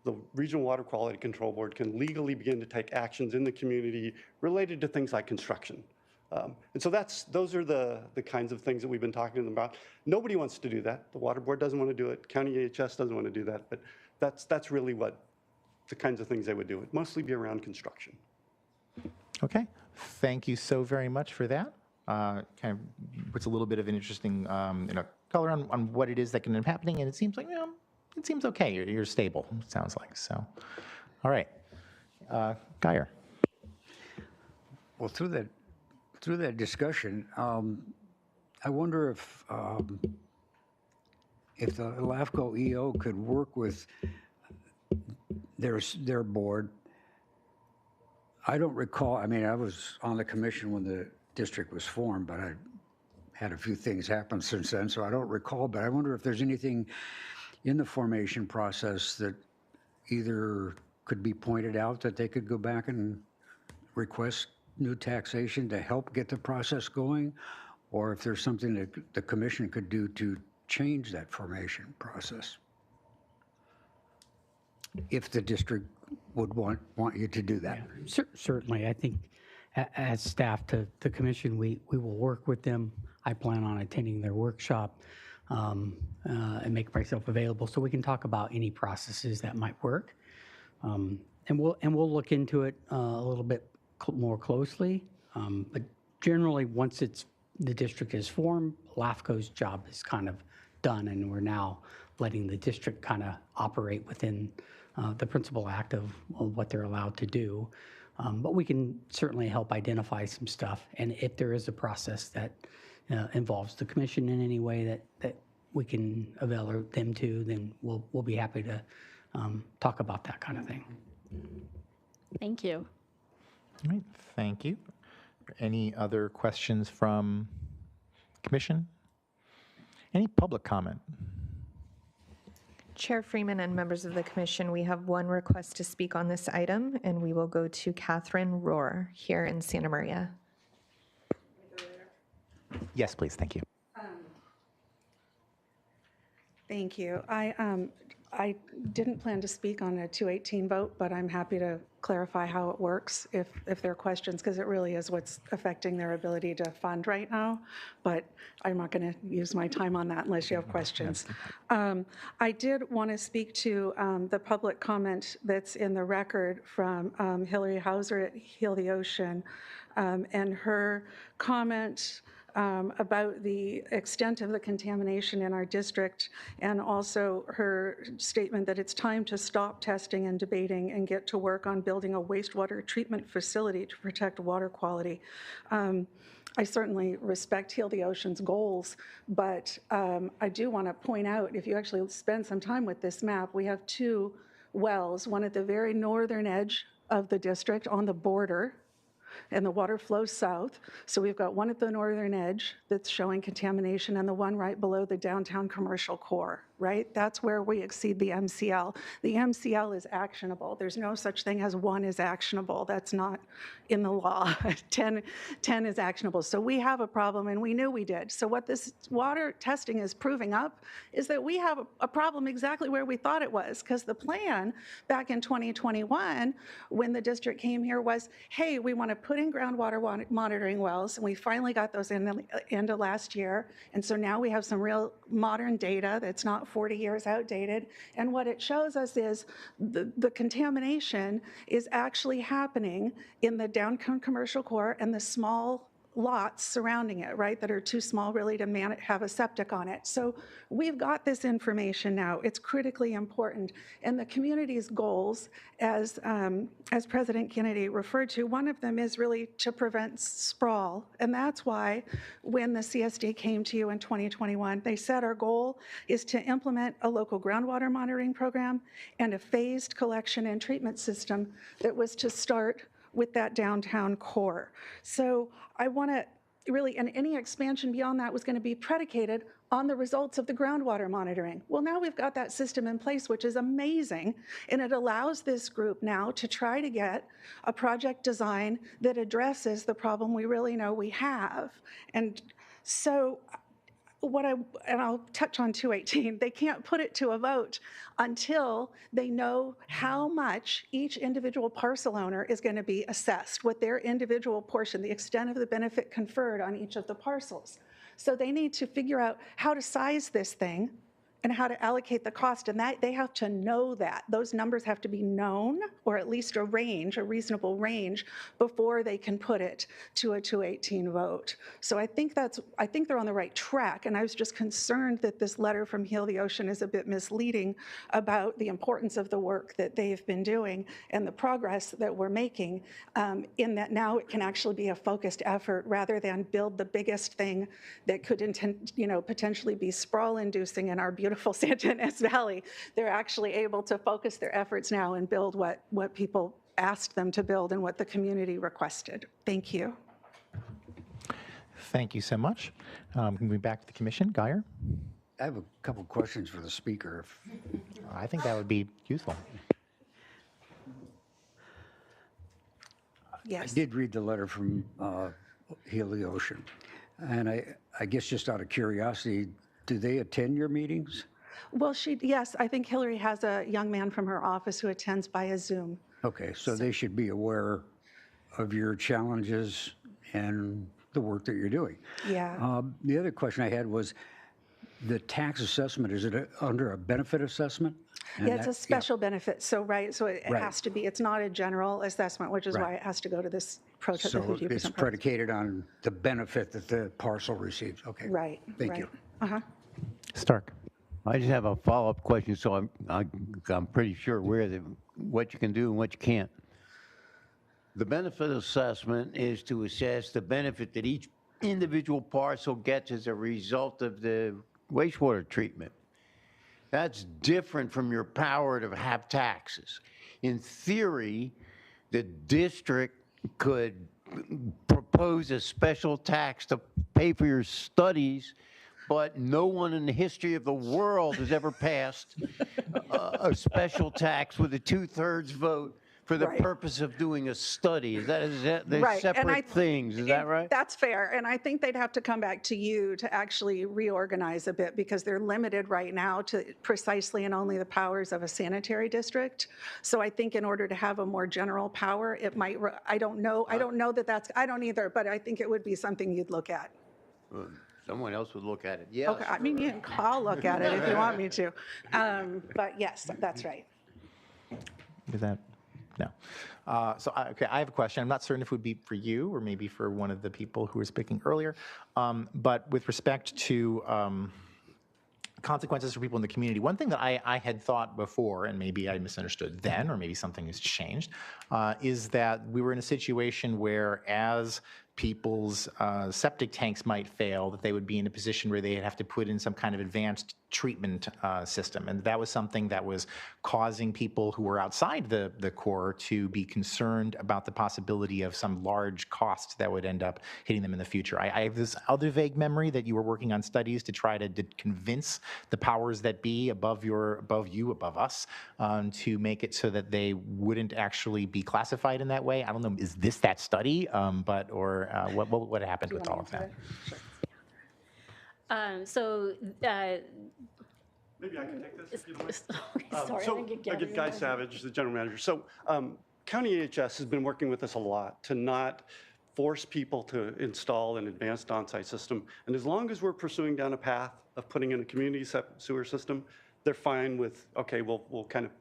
the Regional Water Quality Control Board can legally begin to take actions in the community related to things like construction. And so those are the kinds of things that we've been talking to them about. Nobody wants to do that. The Water Board doesn't want to do it. County EHS doesn't want to do that. But that's really what the kinds of things they would do. It'd mostly be around construction. Okay, thank you so very much for that. Kind of puts a little bit of an interesting color on what it is that can end up happening, and it seems like it seems okay. You're stable. It sounds like so. All right, Geyer. Well, through that discussion, I wonder if the LAFCO EO could work with their board. I don't recall. I mean, I was on the commission when the district was formed, but I had a few things happen since then, so I don't recall. But I wonder if there's anything in the formation process that either could be pointed out that they could go back and request new taxation to help get the process going, or if there's something that the commission could do to change that formation process, if the district would want you to do that. Certainly, I think as staff to the commission, we will work with them. I plan on attending their workshop and make myself available so we can talk about any processes that might work. And we'll look into it a little bit more closely. But generally, once the district is formed, LAFCO's job is kind of done, and we're now letting the district kind of operate within the principal act of what they're allowed to do. But we can certainly help identify some stuff. And if there is a process that involves the commission in any way that we can avail them to, then we'll be happy to talk about that kind of thing. Thank you. All right, thank you. Any other questions from commission? Any public comment? Chair Freeman and members of the commission, we have one request to speak on this item, and we will go to Catherine Rohr here in Santa Maria. Yes, please, thank you. Thank you. I didn't plan to speak on a 218 vote, but I'm happy to clarify how it works if there are questions, because it really is what's affecting their ability to fund right now. But I'm not going to use my time on that unless you have questions. I did want to speak to the public comment that's in the record from Hillary Hauser at Heal the Ocean, and her comment about the extent of the contamination in our district, and also her statement that it's time to stop testing and debating and get to work on building a wastewater treatment facility to protect water quality. I certainly respect Heal the Ocean's goals, but I do want to point out, if you actually spend some time with this map, we have two wells, one at the very northern edge of the district on the border, and the water flows south. So we've got one at the northern edge that's showing contamination, and the one right below the downtown commercial core, right? That's where we exceed the MCL. The MCL is actionable. There's no such thing as 1 is actionable. That's not in the law. 10 is actionable. So we have a problem, and we knew we did. So what this water testing is proving up is that we have a problem exactly where we thought it was, because the plan back in 2021, when the district came here, was, hey, we want to put in groundwater monitoring wells, and we finally got those in the end of last year. And so now we have some real modern data that's not about 40 years outdated. And what it shows us is the contamination is actually happening in the downtown commercial core and the small lots surrounding it, right, that are too small really to have a septic on it. So we've got this information now. It's critically important. And the community's goals, as President Kennedy referred to, one of them is really to prevent sprawl. And that's why when the CSD came to you in 2021, they said our goal is to implement a local groundwater monitoring program and a phased collection and treatment system that was to start with that downtown core. So I want to really, and any expansion beyond that was going to be predicated on the results of the groundwater monitoring. Well, now we've got that system in place, which is amazing, and it allows this group now to try to get a project design that addresses the problem we really know we have. And so and I'll touch on 218, they can't put it to a vote until they know how much each individual parcel owner is going to be assessed, what their individual portion, the extent of the benefit conferred on each of the parcels. So they need to figure out how to size this thing and how to allocate the cost, and that they have to know that. Those numbers have to be known, or at least a range, a reasonable range, before they can put it to a 218 vote. So I think they're on the right track, and I was just concerned that this letter from Heal the Ocean is a bit misleading about the importance of the work that they've been doing and the progress that we're making, in that now it can actually be a focused effort rather than build the biggest thing that could potentially be sprawl-inducing in our beautiful Santa Ynez Valley. They're actually able to focus their efforts now and build what people asked them to build and what the community requested. Thank you. Thank you so much. Moving back to the commission, Geyer. I have a couple questions for the speaker. I think that would be useful. Yes. I did read the letter from Heal the Ocean, and I guess just out of curiosity, do they attend your meetings? Well, yes, I think Hillary has a young man from her office who attends via Zoom. Okay, so they should be aware of your challenges and the work that you're doing. Yeah. The other question I had was the tax assessment, is it under a benefit assessment? And Yeah, it's a special benefit. So, so it Right. has to be, it's not a general assessment, which is Right. why it has to go to this project. So it's predicated on the benefit that the parcel receives. Okay. Right. Thank you. Uh-huh. Stark. I just have a follow-up question, so I'm pretty sure aware that what you can do and what you can't. The benefit assessment is to assess the benefit that each individual parcel gets as a result of the wastewater treatment. That's different from your power to have taxes. In theory, the district could propose a special tax to pay for your studies, but no one in the history of the world has ever passed a special tax with a 2/3 vote for the purpose of doing a study. Is that they're Right. separate things? Is that right? That's fair. And I think they'd have to come back to you to actually reorganize a bit because they're limited right now to precisely and only the powers of a sanitary district. So I think in order to have a more general power, it might, I don't know I don't either, but I think it would be something you'd look at. Someone else would look at it. Yes. Okay, I mean, I'll look at it if you want me to. But yes, that's right. Is that? No. Okay, I have a question. I'm not certain if it would be for you or maybe for one of the people who were speaking earlier. But with respect to consequences for people in the community, one thing that I had thought before, and maybe I misunderstood then, or maybe something has changed, is that we were in a situation where as people's septic tanks might fail, that they would be in a position where they'd have to put in some kind of advanced treatment system. And that was something that was causing people who were outside the core to be concerned about the possibility of some large cost that would end up hitting them in the future. I have this other vague memory that you were working on studies to try to convince the powers that be above us, to make it so that they wouldn't actually be classified in that way. I don't know, is this that study? What happened with all of that? Maybe I can take this if you'd like. Sorry, I didn't get I get Guy Savage, the general manager. So County EHS has been working with us a lot to not force people to install an advanced on-site system. And as long as we're pursuing down a path of putting in a community sewer system, they're fine with, okay, we'll kind of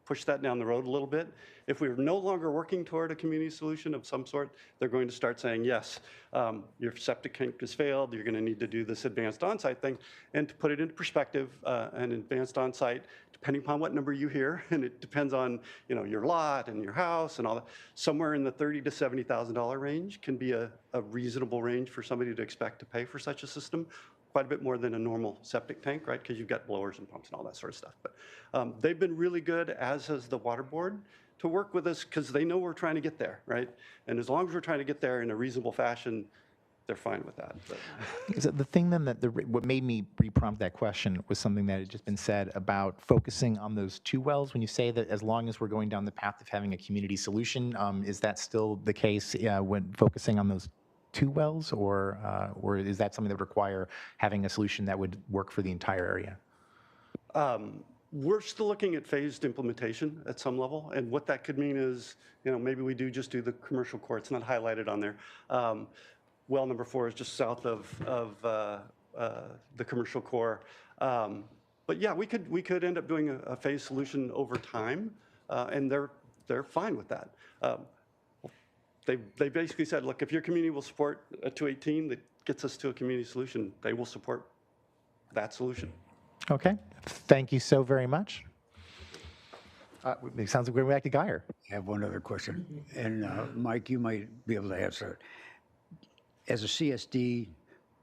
push that down the road a little bit. If we're no longer working toward a community solution of some sort, they're going to start saying, yes, your septic tank has failed, you're going to need to do this advanced on-site thing. And to put it into perspective, an advanced on-site, depending upon what number you hear, and it depends on your lot and your house and all that, somewhere in the $30,000 to $70,000 range can be a reasonable range for somebody to expect to pay for such a system. Quite a bit more than a normal septic tank, right? Because you've got blowers and pumps and all that sort of stuff. But they've been really good, as has the water board, to work with us because they know we're trying to get there, right? And as long as we're trying to get there in a reasonable fashion, they're fine with that. But. So the thing then what made me re-prompt that question was something that had just been said about focusing on those 2 wells. When you say that as long as we're going down the path of having a community solution, is that still the case when focusing on those 2 wells, or is that something that would require having a solution that would work for the entire area? We're still looking at phased implementation at some level, and what that could mean is, maybe we just do the commercial core. It's not highlighted on there. Well number 4 is just south of the commercial core. But yeah, we could end up doing a phased solution over time, and they're fine with that. They basically said, look, if your community will support a 218 that gets us to a community solution, they will support that solution. Okay, thank you so very much. It sounds like we're going back to Guyer. I have one other question, and Mike, you might be able to answer. As a CSD,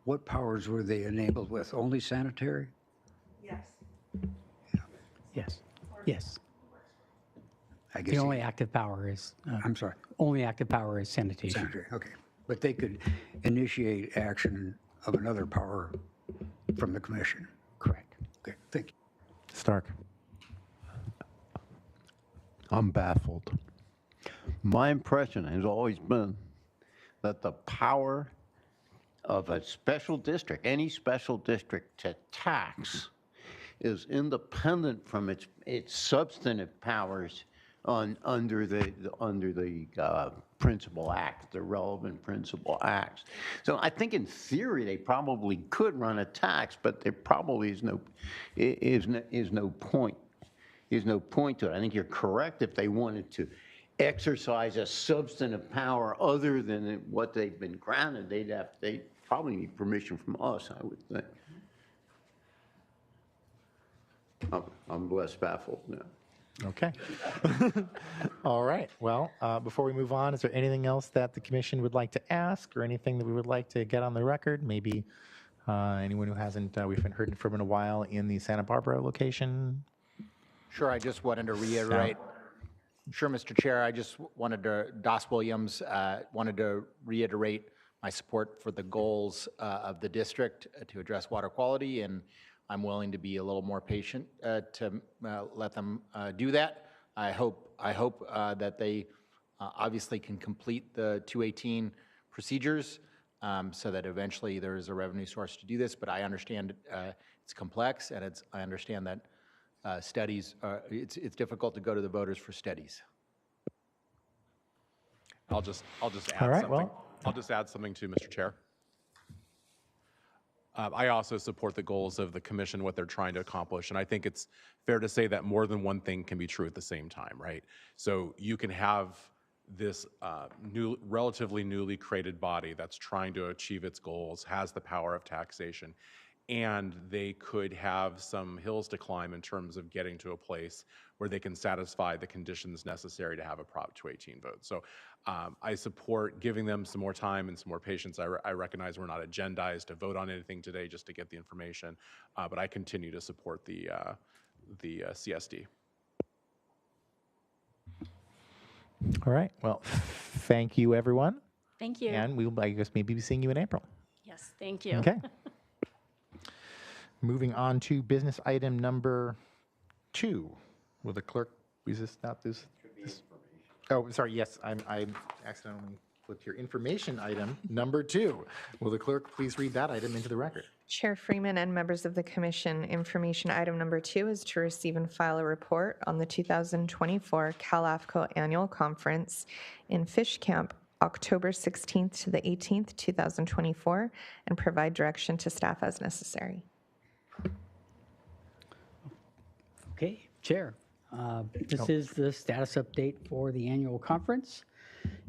what powers were they enabled with? Only sanitary? Yes. Yes, yes. I guess The only active power is, I'm sorry. only active power is sanitation. Sanitary, okay. But they could initiate action of another power from the commission. Correct. Okay, thank you. Stark. I'm baffled. My impression has always been that the power of a special district, any special district, to tax is independent from its substantive powers under the principal act, the relevant principal acts. So I think in theory they probably could run a tax, but there probably is no point to it. I think you're correct. If they wanted to exercise a substantive power other than what they've been granted, they'd probably need permission from us, I would think. I'm less baffled now. Okay. All right. Well, before we move on, is there anything else that the commission would like to ask, or anything that we would like to get on the record? Maybe anyone who we haven't heard from in a while in the Santa Barbara location? Sure, I just wanted to reiterate. Sure, Mr. Chair, I just wanted to, Doss Williams, wanted to reiterate my support for the goals of the district to address water quality, and I'm willing to be a little more patient to let them do that. I hope that they obviously can complete the 218 procedures so that eventually there is a revenue source to do this, but I understand it's complex, and I understand that studies, it's difficult to go to the voters for studies. I'll just add All right, something. well. I'll just add something too, Mr. Chair. I also support the goals of the commission, what they're trying to accomplish, and I think it's fair to say that more than one thing can be true at the same time, right? So you can have this relatively newly created body that's trying to achieve its goals, has the power of taxation, and they could have some hills to climb in terms of getting to a place where they can satisfy the conditions necessary to have a Prop 218 vote. So I support giving them some more time and some more patience. I recognize we're not agendized to vote on anything today, just to get the information, but I continue to support the CSD. All right. Well, thank you, everyone. Thank you. And we will, I guess, maybe be seeing you in April. Yes, thank you. Okay. Moving on to business item number 2. Will the clerk resist not this? Oh, sorry. Yes, I accidentally put your information item number 2. Will the clerk please read that item into the record? Chair Freeman and members of the commission, information item number 2 is to receive and file a report on the 2024 LAFCO Annual Conference in Fish Camp, October 16th to the 18th, 2024, and provide direction to staff as necessary. Okay, Chair. This is the status update for the annual conference.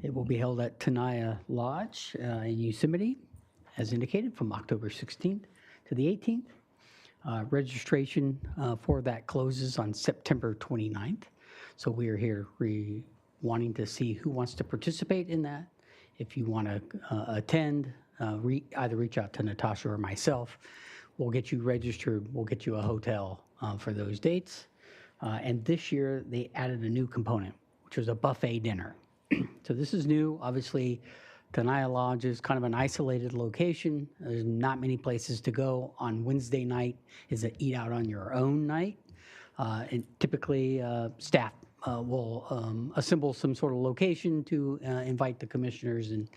It will be held at Tenaya Lodge in Yosemite, as indicated, from October 16th to the 18th. Registration for that closes on September 29th. So we are here wanting to see who wants to participate in that. If you want to attend, either reach out to Natasha or myself. We'll get you registered. We'll get you a hotel for those dates. And this year, they added a new component, which was a buffet dinner. So this is new. Obviously, Tenaya Lodge is kind of an isolated location. There's not many places to go. On Wednesday night is an eat out on your own night. And typically, staff will assemble some sort of location to invite the commissioners and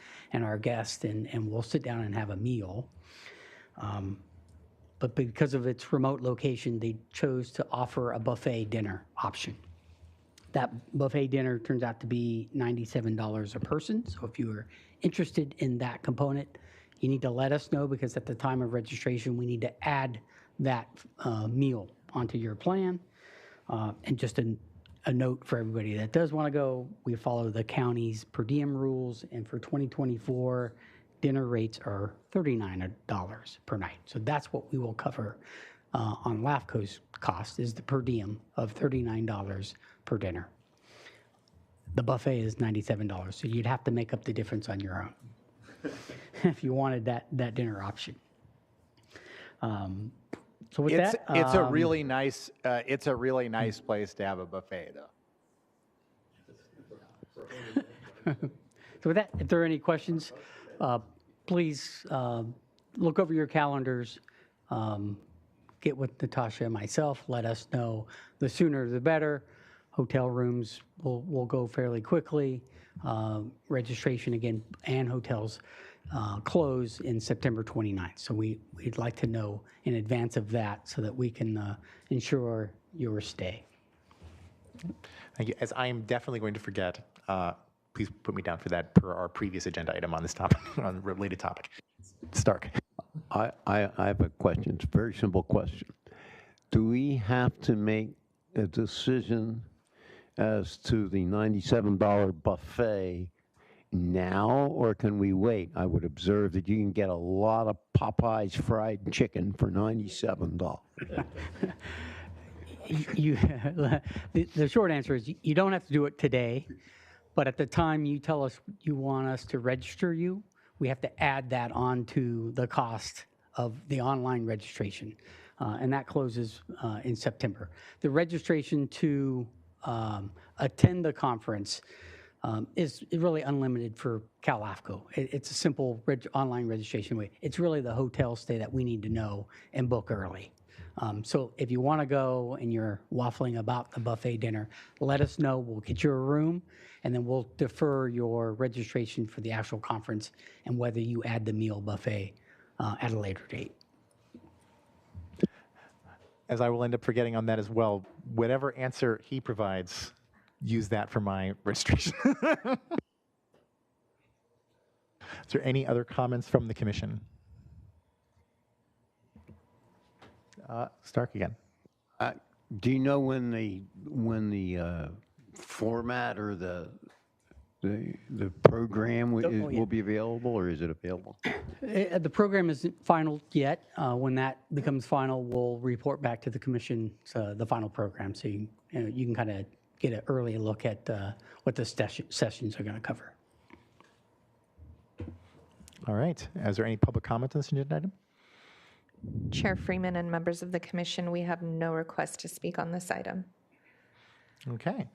our guests, and we'll sit down and have a meal. But because of its remote location, they chose to offer a buffet dinner option. That buffet dinner turns out to be $97 a person. So if you are interested in that component, you need to let us know, because at the time of registration, we need to add that meal onto your plan. And just a note for everybody that does want to go, we follow the county's per diem rules, and for 2024, dinner rates are $39 per night. So that's what we will cover on LAFCO's cost, is the per diem of $39 per dinner. The buffet is $97, so you'd have to make up the difference on your own if you wanted that dinner option. So with that, It's a really nice place to have a buffet, though. So with that, if there are any questions, please look over your calendars, get with Natasha and myself, let us know. The sooner the better. Hotel rooms will go fairly quickly. Registration again and hotels close in September 29th. So we'd like to know in advance of that so that we can ensure your stay. Thank you. As I am definitely going to forget, please put me down for that per our previous agenda item on this topic, on the related topic. Stark. I have a question. It's a very simple question. Do we have to make a decision as to the $97 buffet now, or can we wait? I would observe that you can get a lot of Popeye's fried chicken for $97. The short answer is you don't have to do it today, but at the time you tell us you want us to register you, we have to add that on to the cost of the online registration, and that closes in September. The registration to attend the conference is really unlimited for Cal LAFCO. It's a simple online registration way. It's really the hotel stay that we need to know and book early. So if you want to go and you're waffling about the buffet dinner, let us know. We'll get you a room, and then we'll defer your registration for the actual conference and whether you add the meal buffet at a later date. As I will end up forgetting on that as well, whatever answer he provides, use that for my registration. Is there any other comments from the commission? Stark again. Do you know when the format or the program will be available, or is it available? The program isn't final yet. When that becomes final, we'll report back to the commission the final program, so you can kind of get an early look at what the sessions are going to cover. All right. Is there any public comment on this agenda item? Chair Freeman and members of the commission, we have no request to speak on this item. Okay.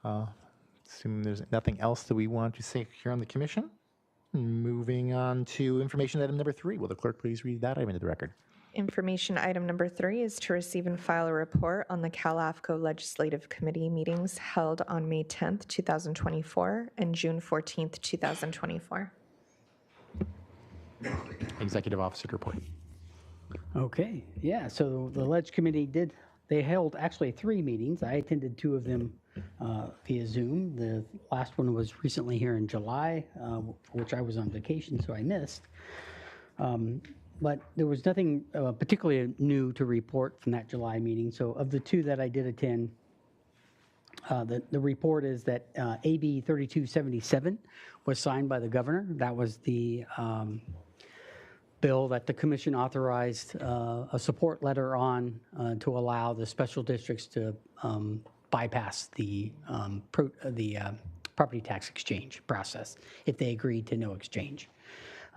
Assuming there's nothing else that we want to say here on the commission, moving on to information item number 3. Will the clerk please read that item into the record? Information item number 3 is to receive and file a report on the Cal LAFCO Legislative Committee meetings held on May 10th, 2024 and June 14th, 2024. Executive Officer report. Okay, yeah, so the Ledge Committee they held actually 3 meetings. I attended 2 of them via Zoom. The last one was recently here in July, for which I was on vacation, so I missed. but there was nothing particularly new to report from that July meeting. So of the two that I did attend, the report is that AB 3277 was signed by the governor. That was the bill that the commission authorized a support letter on to allow the special districts to bypass the property tax exchange process if they agreed to no exchange.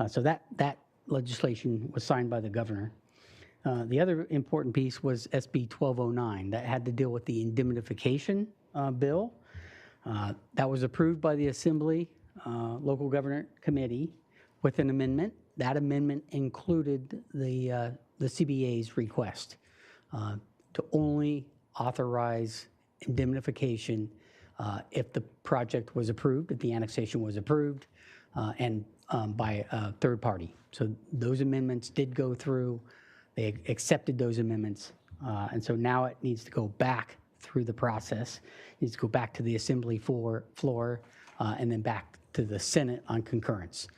So that legislation was signed by the governor. The other important piece was SB 1209 that had to deal with the indemnification bill. That was approved by the Assembly Local Government Committee with an amendment. That amendment included the CBA's request to only authorize indemnification if the project was approved, if the annexation was approved, and by a third party. So those amendments did go through. They accepted those amendments. And so now it needs to go back through the process. It needs to go back to the Assembly floor and then back to the Senate on concurrence.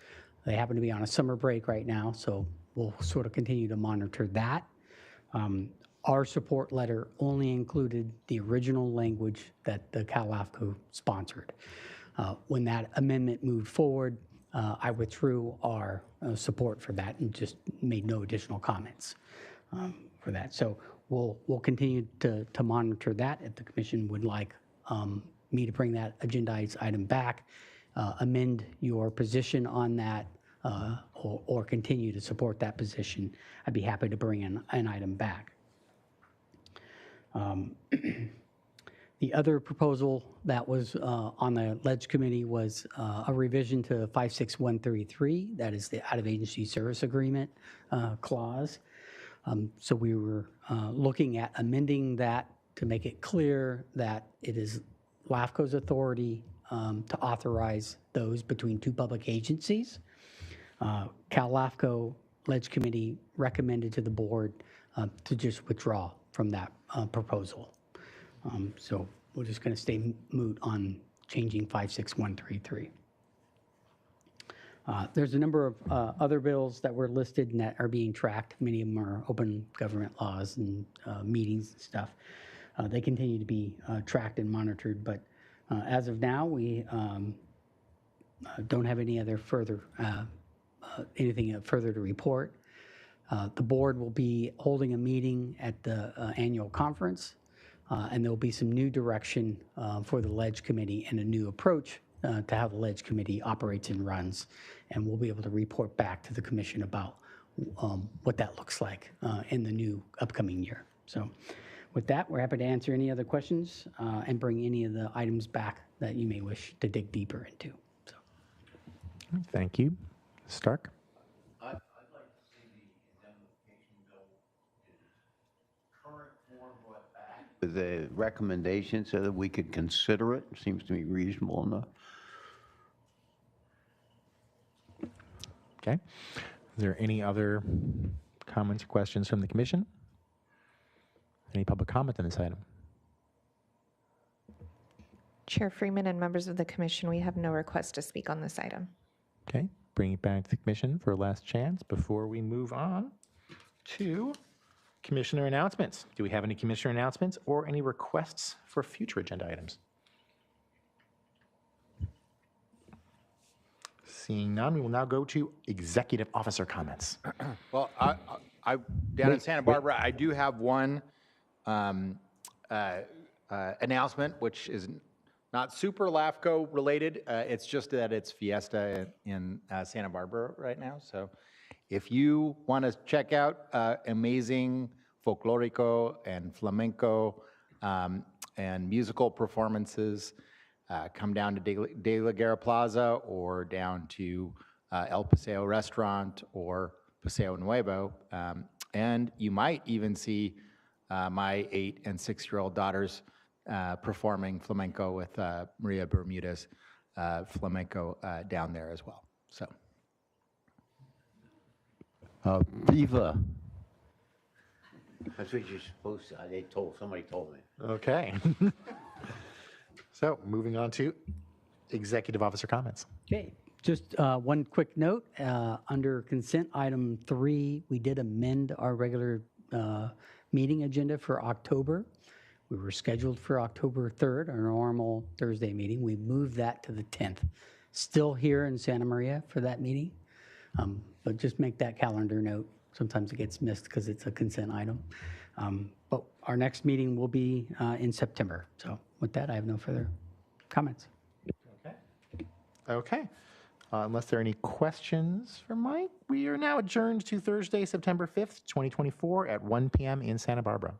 They happen to be on a summer break right now, so we'll sort of continue to monitor that. Our support letter only included the original language that the LAFCO sponsored. When that amendment moved forward, I withdrew our support for that and just made no additional comments for that. So we'll continue to monitor that. If the commission would like me to bring that agendized item back, amend your position on that, or continue to support that position, I'd be happy to bring an item back. The other proposal that was on the Ledge Committee was a revision to 56133. That is the out-of-agency service agreement clause. So we were looking at amending that to make it clear that it is LAFCO's authority to authorize those between two public agencies. LAFCO Ledge Committee recommended to the board to just withdraw from that proposal. So we're just going to stay moot on changing 56133. There's a number of other bills that were listed and that are being tracked. Many of them are open government laws and meetings and stuff. They continue to be tracked and monitored, but as of now, we don't have any other further anything further to report. The board will be holding a meeting at the annual conference, and there will be some new direction for the Ledge Committee and a new approach to how the Ledge Committee operates and runs, and we'll be able to report back to the commission about what that looks like in the new upcoming year. So with that, we're happy to answer any other questions and bring any of the items back that you may wish to dig deeper into. So. Thank you. Stark? I'd like to see the indemnification bill in its current form brought back with a recommendation so that we could consider it. Seems to me reasonable enough. Okay. Is there any other comments or questions from the commission? Any public comment on this item? Chair Freeman and members of the commission, we have no request to speak on this item. Okay. Bring it back to the commission for a last chance before we move on to commissioner announcements. Do we have any commissioner announcements or any requests for future agenda items? Seeing none, we will now go to executive officer comments. Well, down in Santa Barbara, I do have one announcement, which is not super LAFCO related. It's just that it's Fiesta in Santa Barbara right now. So if you want to check out amazing folklorico and flamenco and musical performances, come down to De La Guerra Plaza or down to El Paseo Restaurant or Paseo Nuevo. And you might even see my 8- and 6-year-old daughters performing flamenco with Maria Bermuda's flamenco down there as well. So, Viva. That's what you're supposed to. Somebody told me. Okay. So moving on to executive officer comments. Okay. Just one quick note, under consent item 3, we did amend our regular meeting agenda for October. We were scheduled for October 3rd, our normal Thursday meeting. We moved that to the 10th. Still here in Santa Maria for that meeting, but just make that calendar note. Sometimes it gets missed because it's a consent item. But our next meeting will be in September. So with that, I have no further comments. Okay. Unless there are any questions for Mike, we are now adjourned to Thursday, September 5th, 2024 at 1 p.m. in Santa Barbara.